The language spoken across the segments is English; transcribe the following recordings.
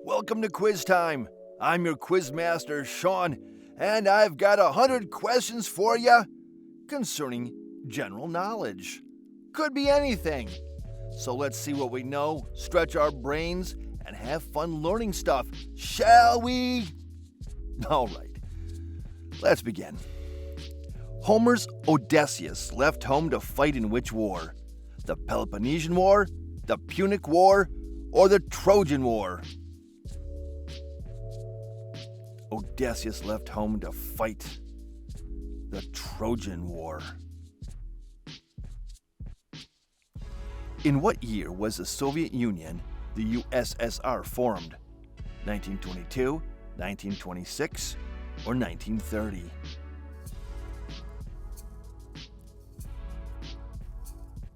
Welcome to Quiz Time. I'm your quiz master, Sean, and I've got 100 questions for you concerning general knowledge. Could be anything. So let's see what we know, stretch our brains, and have fun learning stuff, shall we? All right, let's begin. Homer's Odysseus left home to fight in which war? The Peloponnesian War, the Punic War, or the Trojan War? Odysseus left home to fight the Trojan War. In what year was the Soviet Union, the USSR, formed? 1922, 1926, or 1930?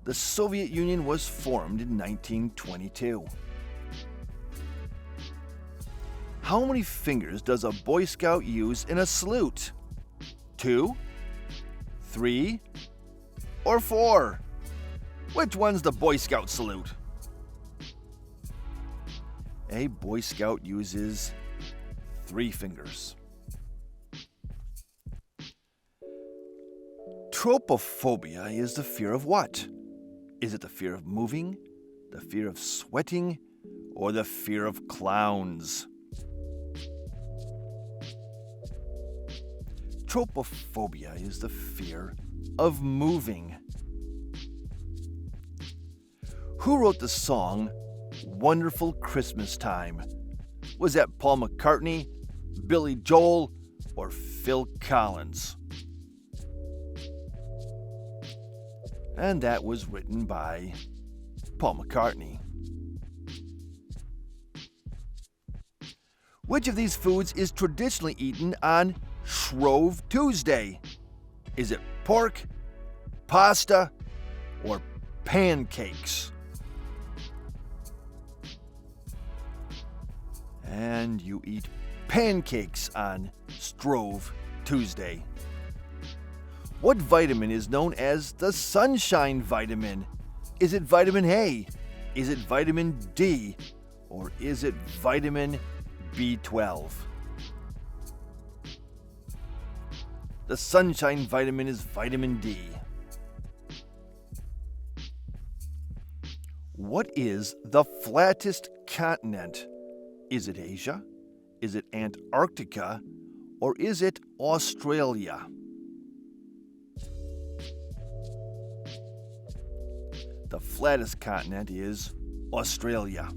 The Soviet Union was formed in 1922. How many fingers does a Boy Scout use in a salute? 2, 3, or 4? Which one's the Boy Scout salute? A Boy Scout uses 3 fingers. Trophophobia is the fear of what? Is it the fear of moving, the fear of sweating, or the fear of clowns? Trophophobia is the fear of moving. Who wrote the song Wonderful Christmas Time? Was that Paul McCartney, Billy Joel, or Phil Collins? And that was written by Paul McCartney. Which of these foods is traditionally eaten on Shrove Tuesday? Is it pork, pasta, or pancakes? And you eat pancakes on Shrove Tuesday. What vitamin is known as the sunshine vitamin? Is it vitamin A? Is it vitamin D? Or is it vitamin B12? The sunshine vitamin is vitamin D. What is the flattest continent? Is it Asia? Is it Antarctica? Or is it Australia? The flattest continent is Australia.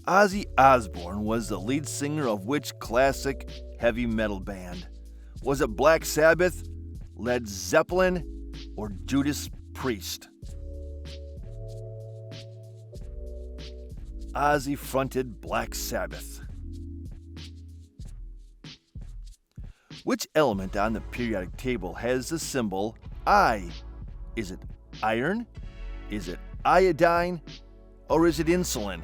Ozzy Osbourne was the lead singer of which classic heavy metal band? Was it Black Sabbath, Led Zeppelin, or Judas Priest? Ozzy fronted Black Sabbath. Which element on the periodic table has the symbol I? Is it iron? Is it iodine? Or is it insulin?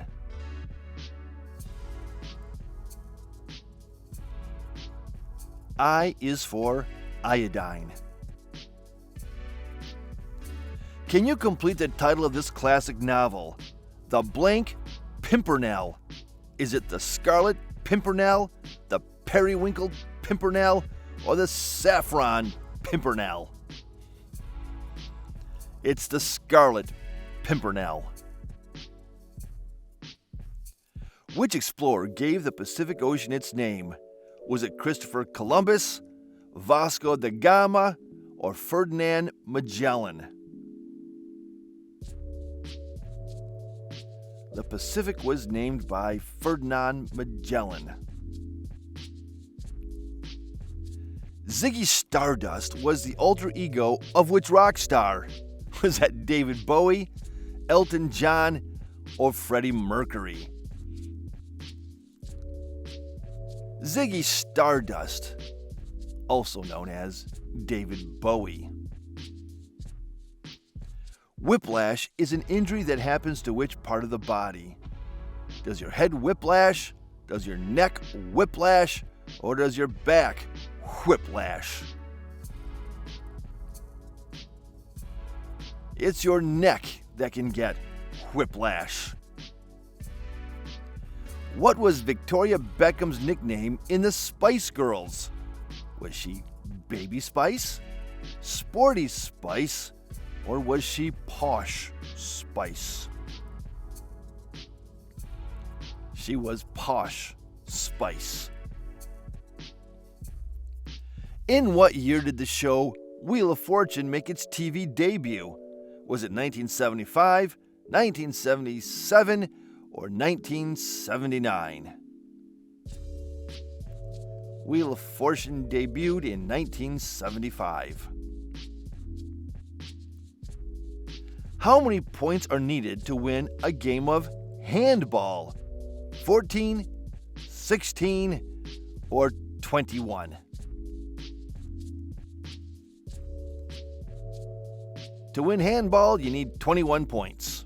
I is for iodine. Can you complete the title of this classic novel? The Blank Pimpernel. Is it the Scarlet Pimpernel, the Periwinkle Pimpernel, or the Saffron Pimpernel? It's the Scarlet Pimpernel. Which explorer gave the Pacific Ocean its name? Was it Christopher Columbus, Vasco da Gama, or Ferdinand Magellan? The Pacific was named by Ferdinand Magellan. Ziggy Stardust was the alter ego of which rock star? Was that David Bowie, Elton John, or Freddie Mercury? Ziggy Stardust, also known as David Bowie. Whiplash is an injury that happens to which part of the body? Does your head whiplash? Does your neck whiplash? Or does your back whiplash? It's your neck that can get whiplash. What was Victoria Beckham's nickname in the Spice Girls? Was she Baby Spice, Sporty Spice, or was she Posh Spice? She was Posh Spice. In what year did the show Wheel of Fortune make its TV debut? Was it 1975, 1977, or 1979? Wheel of Fortune debuted in 1975. How many points are needed to win a game of handball? 14, 16, or 21? To win handball, you need 21 points.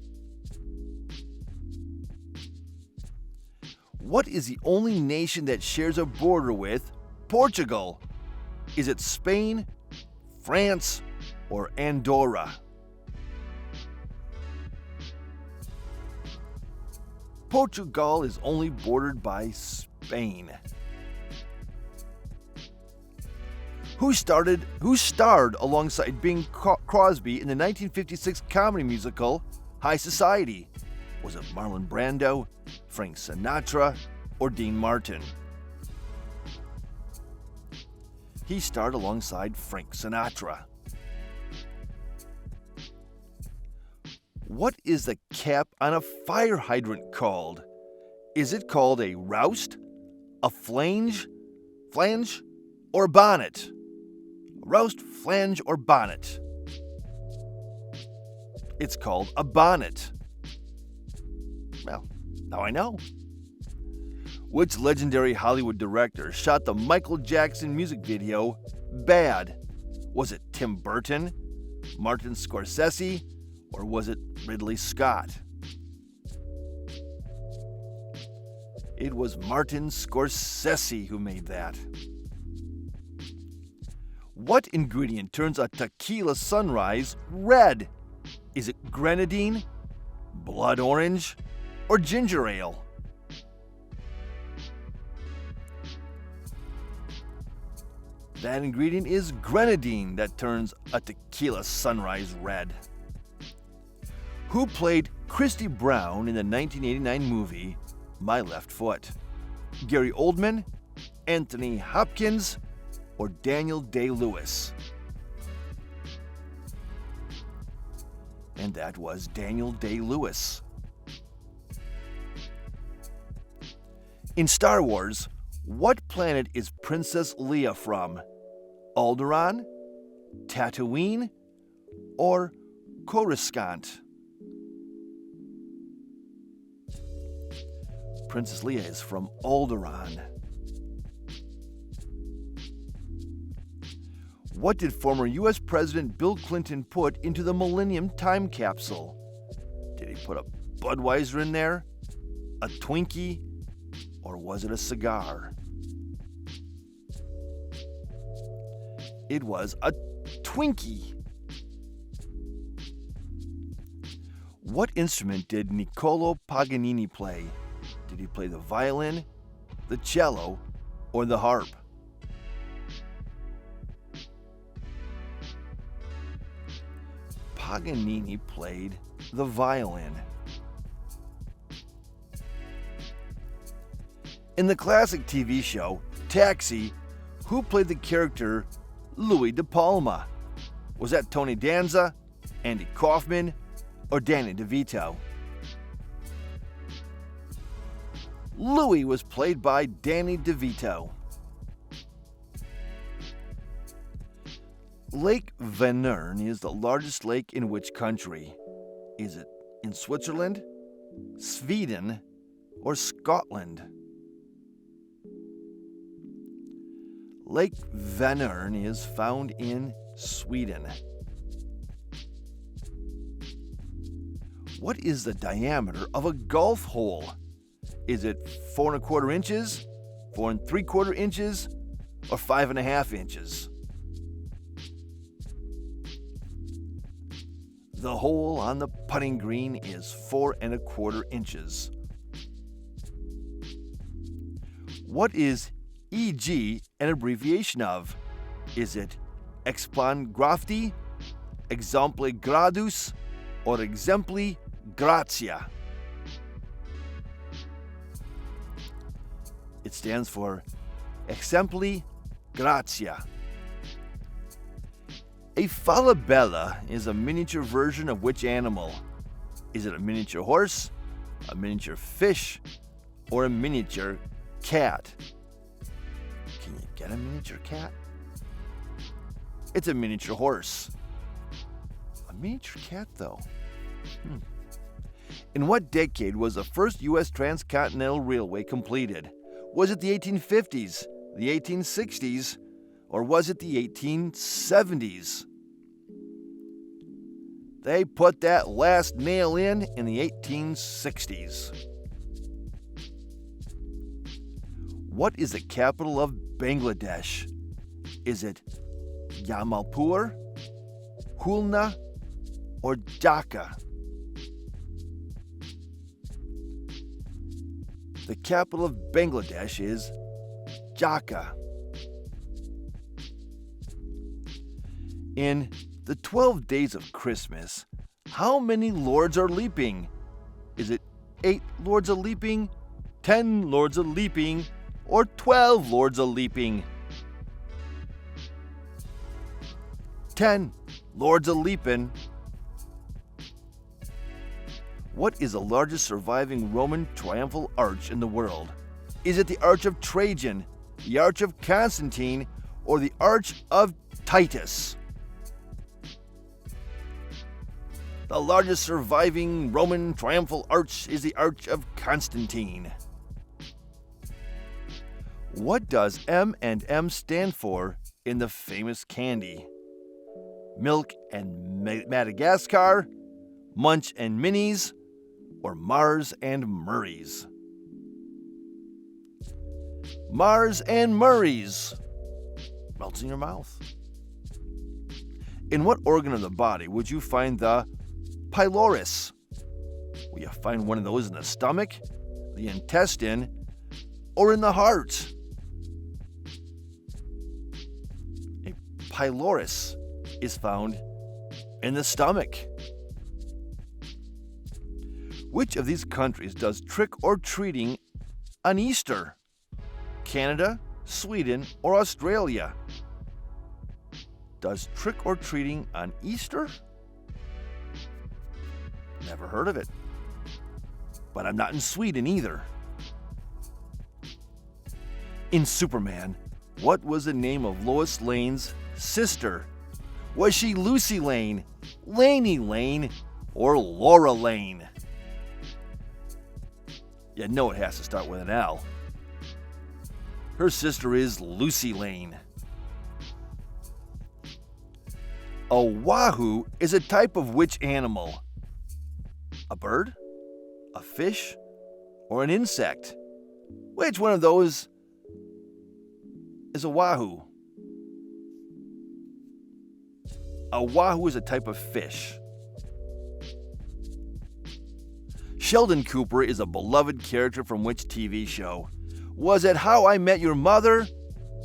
What is the only nation that shares a border with Portugal? Is it Spain, France, or Andorra? Portugal is only bordered by Spain. Who starred alongside Bing Crosby in the 1956 comedy musical High Society? Was it Marlon Brando, Frank Sinatra, or Dean Martin? He starred alongside Frank Sinatra. What is the cap on a fire hydrant called? Is it called a roust, a flange, or a bonnet? Roust, flange, or bonnet? It's called a bonnet. Well, now I know. Which legendary Hollywood director shot the Michael Jackson music video Bad? Was it Tim Burton, Martin Scorsese, or was it Ridley Scott? It was Martin Scorsese who made that. What ingredient turns a tequila sunrise red? Is it grenadine, blood orange, or ginger ale? That ingredient is grenadine that turns a tequila sunrise red. Who played Christy Brown in the 1989 movie My Left Foot? Gary Oldman, Anthony Hopkins, or Daniel Day-Lewis? And that was Daniel Day-Lewis. In Star Wars, what planet is Princess Leia from? Alderaan, Tatooine, or Coruscant? Princess Leia is from Alderaan. What did former U.S. President Bill Clinton put into the Millennium Time Capsule? Did he put a Budweiser in there, a Twinkie, or was it a cigar? It was a Twinkie. What instrument did Niccolò Paganini play? Did he play the violin, the cello, or the harp? Paganini played the violin. In the classic TV show Taxi, who played the character Louis De Palma? Was that Tony Danza, Andy Kaufman, or Danny DeVito? Louis was played by Danny DeVito. Lake Vänern is the largest lake in which country? Is it in Switzerland, Sweden, or Scotland? Lake Vänern is found in Sweden. What is the diameter of a golf hole? Is it 4 1/4 inches, 4 3/4 inches, or 5 1/2 inches? The hole on the putting green is 4 1/4 inches. What is EG an abbreviation of? Is it Explan Grafti, Exempli Gradus, or Exempli Gratia? It stands for Exempli Gratia. A falabella is a miniature version of which animal? Is it a miniature horse, a miniature fish, or a miniature cat? Can you get a miniature cat? It's a miniature horse. A miniature cat, though. In what decade was the first U.S. transcontinental railway completed? Was it the 1850s, the 1860s, or was it the 1870s? They put that last nail in the 1860s. What is the capital of Bangladesh? Is it Jamalpur, Khulna, or Dhaka? The capital of Bangladesh is Dhaka. In the 12 days of Christmas, how many lords are leaping? Is it 8 lords a leaping, 10 lords a leaping, or 12 lords a leaping? 10 lords a leaping. What is the largest surviving Roman triumphal arch in the world? Is it the Arch of Trajan, the Arch of Constantine, or the Arch of Titus? The largest surviving Roman triumphal arch is the Arch of Constantine. What does M&M stand for in the famous candy? Milk and Madagascar, Munch and Minis, or Mars and Murray's? Mars and Murray's. Melts in your mouth. In what organ of the body would you find the pylorus? Will you find one of those in the stomach, the intestine, or in the heart? A pylorus is found in the stomach. Which of these countries does trick-or-treating on Easter? Canada, Sweden, or Australia? Does trick-or-treating on Easter? Never heard of it. But I'm not in Sweden either. In Superman, what was the name of Lois Lane's sister? Was she Lucy Lane, Laney Lane, or Laura Lane? You know it has to start with an L. Her sister is Lucy Lane. A wahoo is a type of which animal? A bird? A fish? Or an insect? Which one of those is a wahoo? A wahoo is a type of fish. Sheldon Cooper is a beloved character from which TV show? Was it How I Met Your Mother,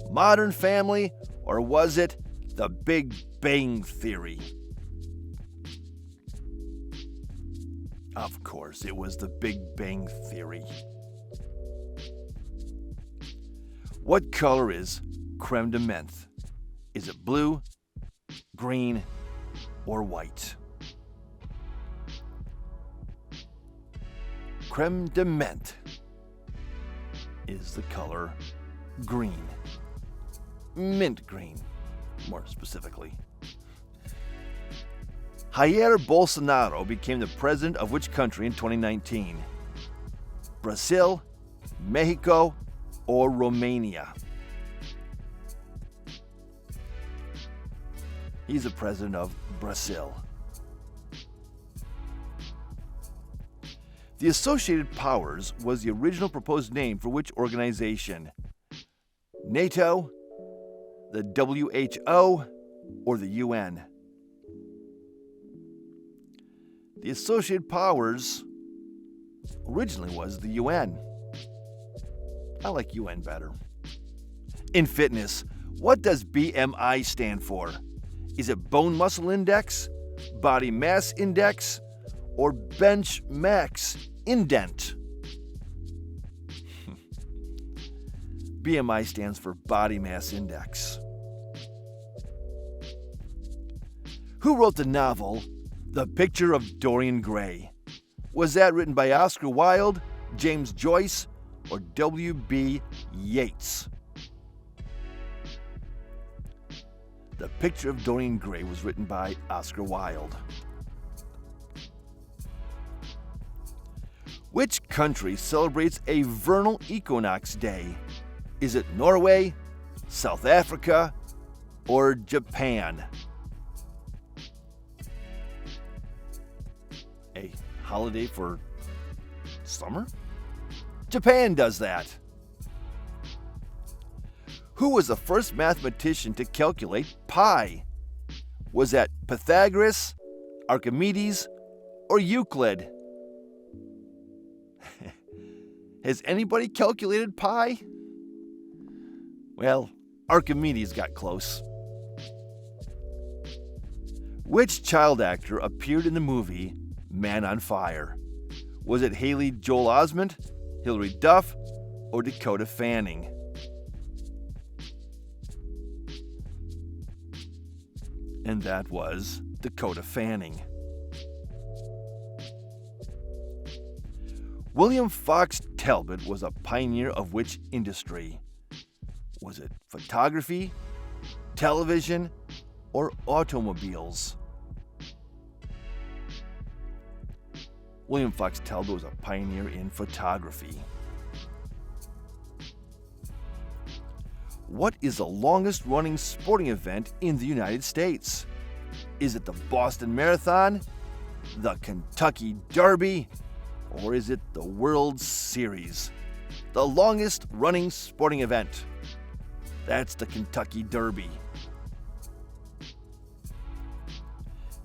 Modern Family, or was it The Big Bang Theory? Of course, it was The Big Bang Theory. What color is creme de menthe? Is it blue, green, or white? Creme de menthe is the color green. Mint green, more specifically. Jair Bolsonaro became the president of which country in 2019? Brazil, Mexico, or Romania? He's the president of Brazil. The Associated Powers was the original proposed name for which organization? NATO, the WHO, or the UN? The Associated Powers originally was the UN. I like UN better. In fitness, what does BMI stand for? Is it bone muscle index, body mass index, or bench max indent? BMI stands for body mass index. Who wrote the novel The Picture of Dorian Gray? Was that written by Oscar Wilde, James Joyce, or W.B. Yeats? The Picture of Dorian Gray was written by Oscar Wilde. Which country celebrates a vernal equinox day? Is it Norway, South Africa, or Japan? A holiday for summer? Japan does that. Who was the first mathematician to calculate pi? Was that Pythagoras, Archimedes, or Euclid? Has anybody calculated pi? Well, Archimedes got close. Which child actor appeared in the movie Man on Fire? Was it Haley Joel Osment, Hilary Duff, or Dakota Fanning? And that was Dakota Fanning. William Fox Talbot was a pioneer of which industry? Was it photography, television, or automobiles? William Fox Talbot was a pioneer in photography. What is the longest running sporting event in the United States? Is it the Boston Marathon, the Kentucky Derby, or is it the World Series? The longest running sporting event. That's the Kentucky Derby.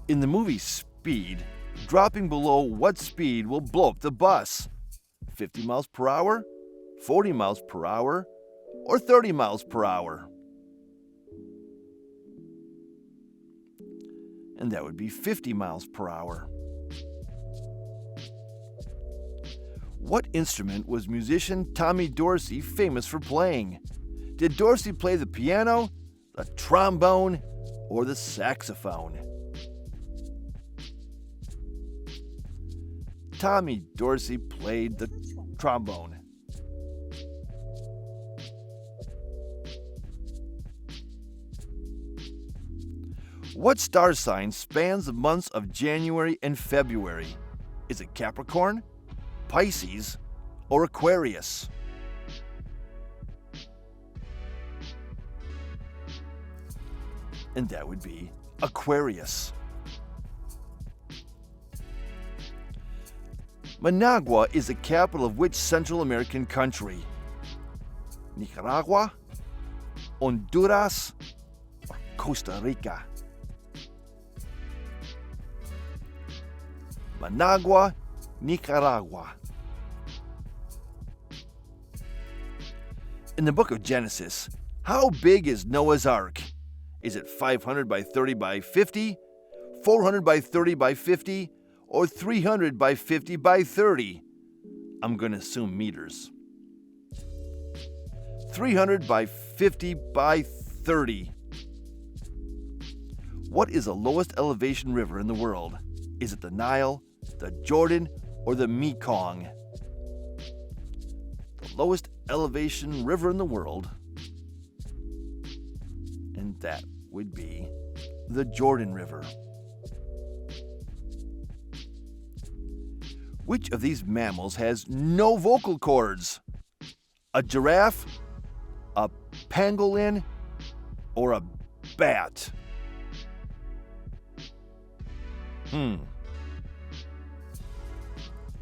In the movie Speed, dropping below what speed will blow up the bus? 50 miles per hour, 40 miles per hour, or 30 miles per hour? And that would be 50 miles per hour. What instrument was musician Tommy Dorsey famous for playing? Did Dorsey play the piano, the trombone, or the saxophone? Tommy Dorsey played the trombone. What star sign spans the months of January and February? Is it Capricorn, Pisces, or Aquarius? And that would be Aquarius. Managua is the capital of which Central American country? Nicaragua, Honduras, or Costa Rica? Managua, Nicaragua. In the book of Genesis, how big is Noah's Ark? Is it 500 by 30 by 50, 400 by 30 by 50, or 300 by 50 by 30? I'm going to assume meters. 300 by 50 by 30. What is the lowest elevation river in the world? Is it the Nile, the Jordan, or the Mekong? The lowest elevation river in the world, and that would be the Jordan River. Which of these mammals has no vocal cords? A giraffe, a pangolin, or a bat?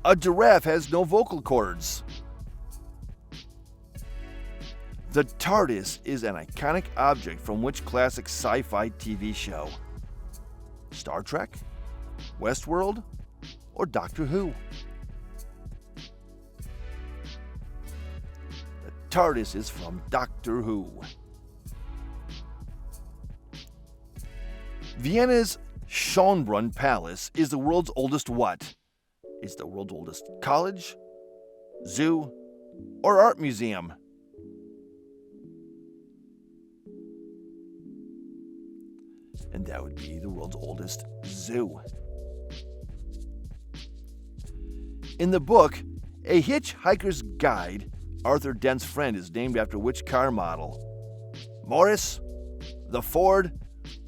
A giraffe has no vocal cords. The TARDIS is an iconic object from which classic sci-fi TV show? Star Trek, Westworld, or Doctor Who? The TARDIS is from Doctor Who. Vienna's Schönbrunn Palace is the world's oldest what? Is the world's oldest college, zoo, or art museum? And that would be the world's oldest zoo. In the book, A Hitchhiker's Guide, Arthur Dent's Friend is named after which car model? Morris, the Ford,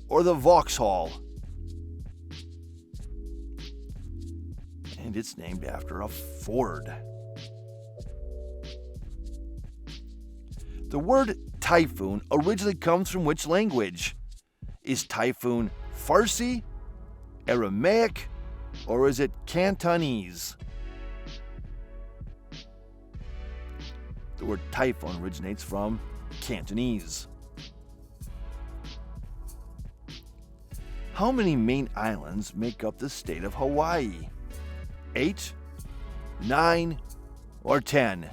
or the Vauxhall? And it's named after a Ford. The word typhoon originally comes from which language? Is typhoon Farsi, Aramaic, or is it Cantonese? The word typhoon originates from Cantonese. How many main islands make up the state of Hawaii? 8, 9, or 10?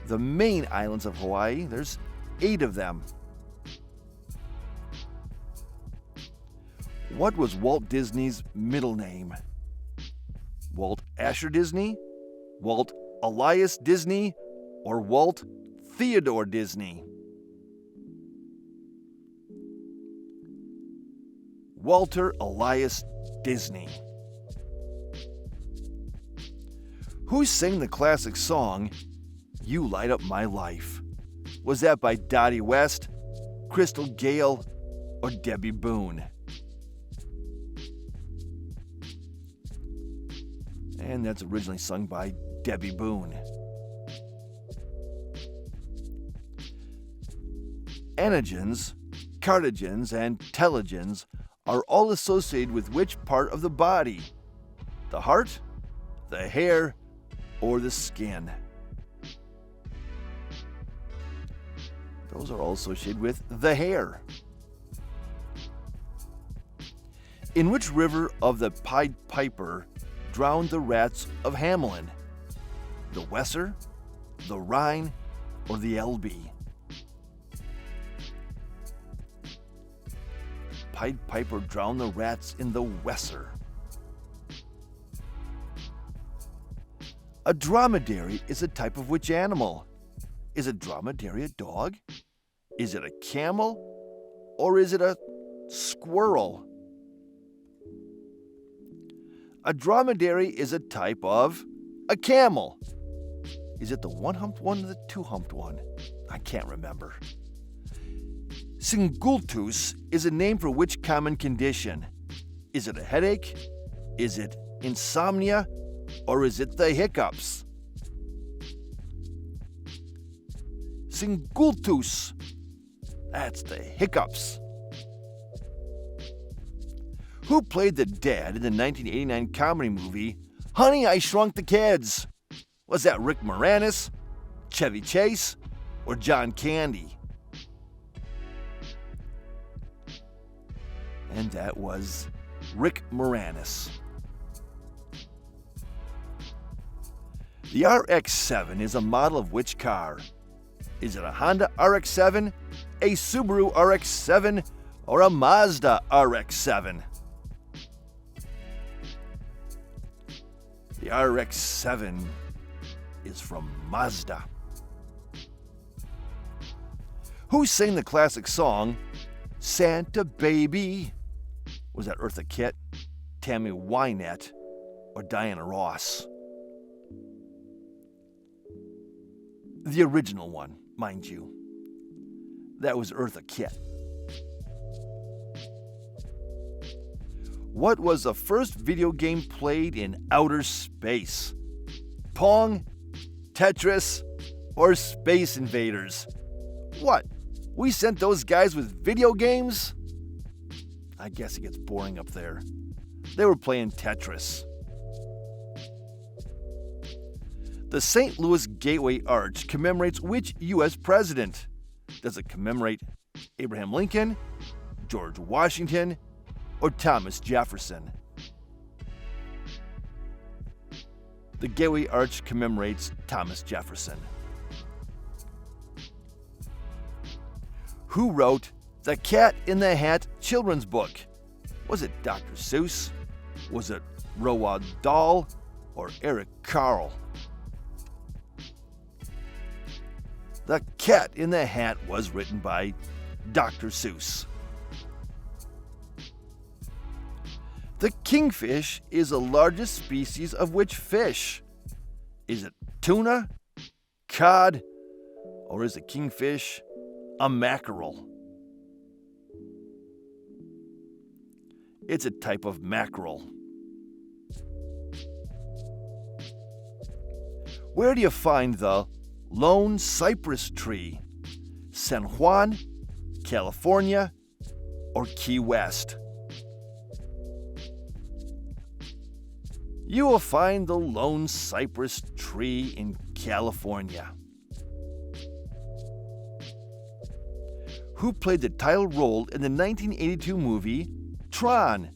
The main islands of Hawaii, there's 8 of them. What was Walt Disney's middle name? Walt Asher Disney, Walt Elias Disney, or Walt Theodore Disney? Walter Elias Disney. Who sang the classic song, You Light Up My Life? Was that by Dottie West, Crystal Gayle, or Debbie Boone? And that's originally sung by Debbie Boone. Antigens, cartigens, and telogens are all associated with which part of the body? The heart, the hair, or the skin? Those are all associated with the hair. In which river of the Pied Piper drowned the rats of Hamelin? The Weser, the Rhine, or the Elbe? Pied Piper drowned the rats in the Weser. A dromedary is a type of which animal? Is a dromedary a dog? Is it a camel? Or is it a squirrel? A dromedary is a type of a camel. Is it the one-humped one or the two-humped one? I can't remember. Singultus is a name for which common condition? Is it a headache? Is it insomnia? Or is it the hiccups? Singultus. That's the hiccups. Who played the dad in the 1989 comedy movie Honey, I Shrunk the Kids? Was that Rick Moranis, Chevy Chase, or John Candy? And that was Rick Moranis. The RX-7 is a model of which car? Is it a Honda RX-7, a Subaru RX-7, or a Mazda RX-7? The RX-7 is from Mazda. Who sang the classic song, Santa Baby? Was that Eartha Kitt, Tammy Wynette, or Diana Ross? The original one, mind you. That was Eartha Kitt. What was the first video game played in outer space? Pong, Tetris, or Space Invaders? What? We sent those guys with video games? I guess it gets boring up there. They were playing Tetris. The St. Louis Gateway Arch commemorates which U.S. president? Does it commemorate Abraham Lincoln, George Washington, or Thomas Jefferson? The Gateway Arch commemorates Thomas Jefferson. Who wrote The Cat in the Hat children's book? Was it Dr. Seuss? Was it Roald Dahl or Eric Carle? The Cat in the Hat was written by Dr. Seuss. The kingfish is the largest species of which fish? Is it tuna, cod, or is the kingfish a mackerel? It's a type of mackerel. Where do you find the lone cypress tree? San Juan, California, or Key West? You will find the lone cypress tree in California. Who played the title role in the 1982 movie Tron?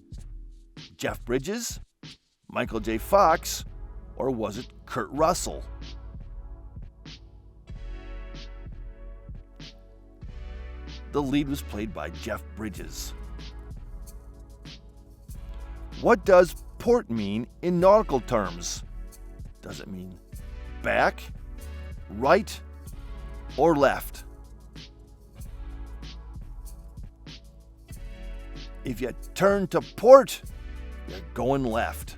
Jeff Bridges, Michael J. Fox, or was it Kurt Russell? The lead was played by Jeff Bridges. What does port mean in nautical terms? Does it mean back, right, or left? If you turn to port, you're going left.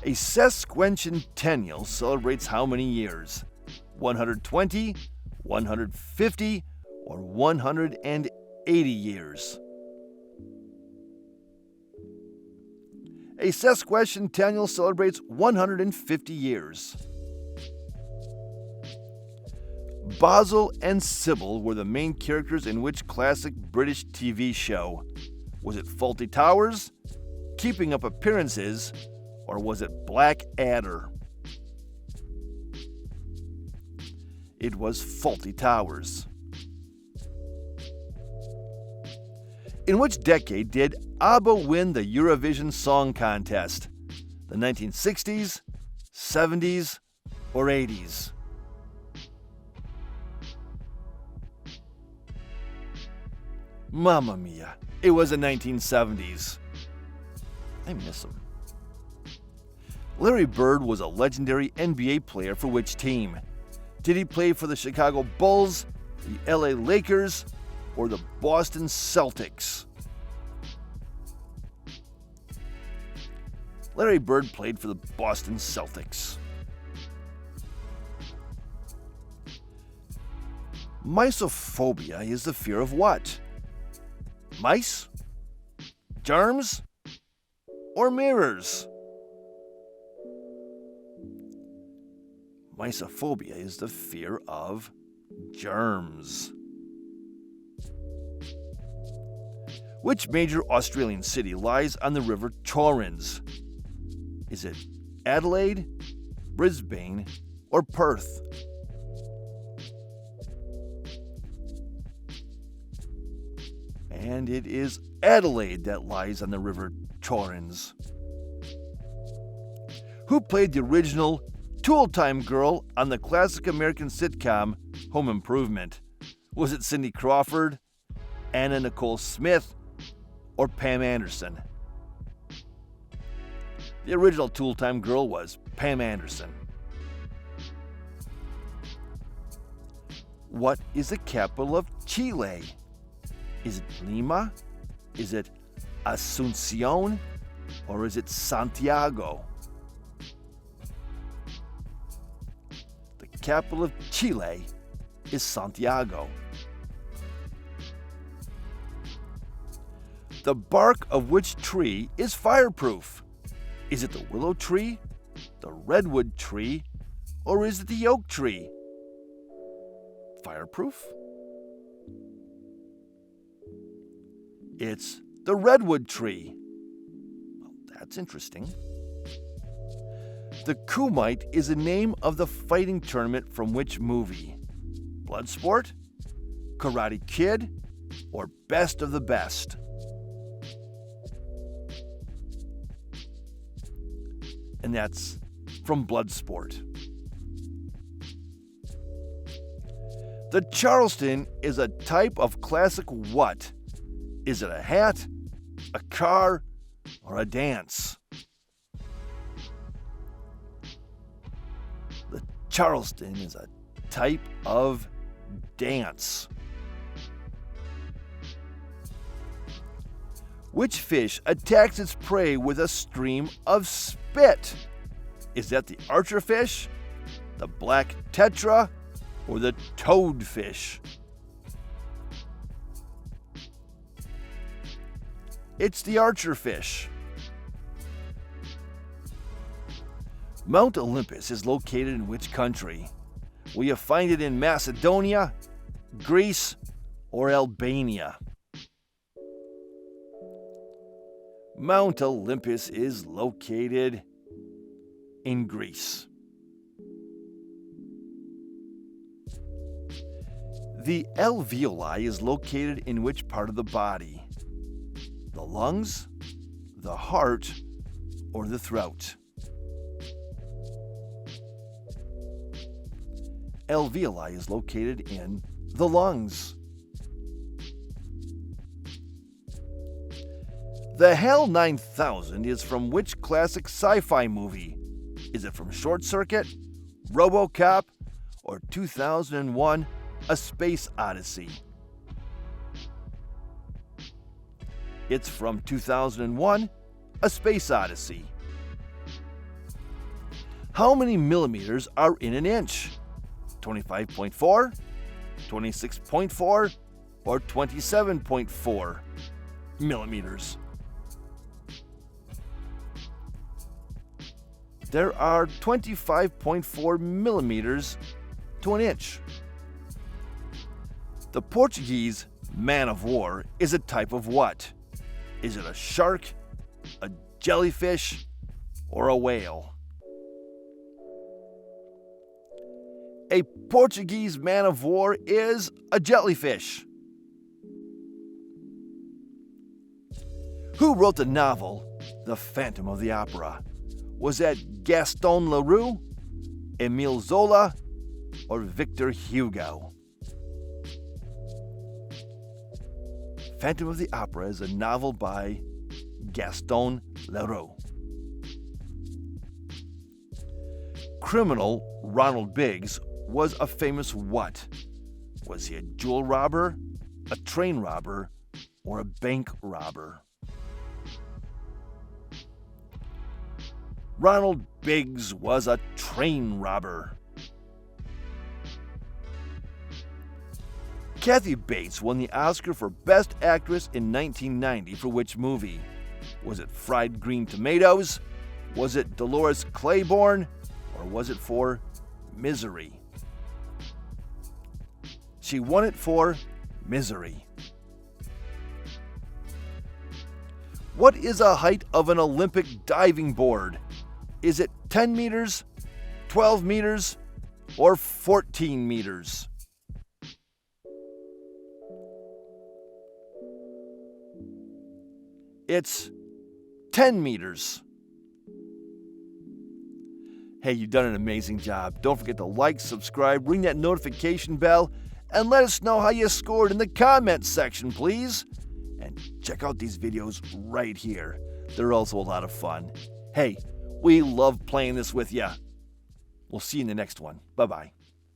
A sesquicentennial celebrates how many years? 120, 150, or 180 years? A sesquicentennial celebrates 150 years. Basil and Sybil were the main characters in which classic British TV show? Was it Fawlty Towers, Keeping Up Appearances, or was it Blackadder? It was Fawlty Towers. In which decade did ABBA win the Eurovision Song Contest? The 1960s, 70s, or 80s? Mamma mia, it was the 1970s. I miss him. Larry Bird was a legendary NBA player for which team? Did he play for the Chicago Bulls, the LA Lakers, or the Boston Celtics? Larry Bird played for the Boston Celtics. Misophobia is the fear of what? Mice? Germs? Or mirrors? Misophobia is the fear of germs. Which major Australian city lies on the River Torrens? Is it Adelaide, Brisbane, or Perth? And it is Adelaide that lies on the River Torrens. Who played the original Tool-Time girl on the classic American sitcom Home Improvement? Was it Cindy Crawford, Anna Nicole Smith, or Pam Anderson? The original Tool-Time girl was Pam Anderson. What is the capital of Chile? Is it Lima? Is it Asunción? Or is it Santiago? The capital of Chile is Santiago. The bark of which tree is fireproof? Is it the willow tree, the redwood tree, or is it the oak tree? Fireproof? It's the redwood tree. Well, that's interesting. The Kumite is the name of the fighting tournament from which movie? Bloodsport, Karate Kid, or Best of the Best? and that's from Bloodsport. The Charleston is a type of classic what? Is it a hat, a car, or a dance? The Charleston is a type of dance. Which fish attacks its prey with a stream of spit? Is that the archerfish, the black tetra, or the toadfish? It's the archerfish. Mount Olympus is located in which country? Will you find it in Macedonia, Greece, or Albania? Mount Olympus is located in Greece. The alveoli is located in which part of the body? The lungs, the heart, or the throat? Alveoli is located in the lungs. The HAL 9000 is from which classic sci-fi movie? Is it from Short Circuit, RoboCop, or 2001: A Space Odyssey? It's from 2001: A Space Odyssey. How many millimeters are in an inch? 25.4, 26.4, or 27.4 millimeters? There are 25.4 millimeters to an inch. The Portuguese man of war is a type of what? Is it a shark, a jellyfish, or a whale? A Portuguese man of war is a jellyfish. Who wrote the novel The Phantom of the Opera? Was that Gaston Leroux, Émile Zola, or Victor Hugo? Phantom of the Opera is a novel by Gaston Leroux. Criminal Ronald Biggs was a famous what? Was he a jewel robber, a train robber, or a bank robber? Ronald Biggs was a train robber. Kathy Bates won the Oscar for Best Actress in 1990 for which movie? Was it Fried Green Tomatoes? Was it Dolores Claiborne? Or was it for Misery? She won it for Misery. What is the height of an Olympic diving board? Is it 10 meters, 12 meters, or 14 meters? It's 10 meters. Hey, you've done an amazing job. Don't forget to like, subscribe, ring that notification bell, and let us know how you scored in the comments section, please. And check out these videos right here. They're also a lot of fun. Hey, we love playing this with you. We'll see you in the next one. Bye-bye.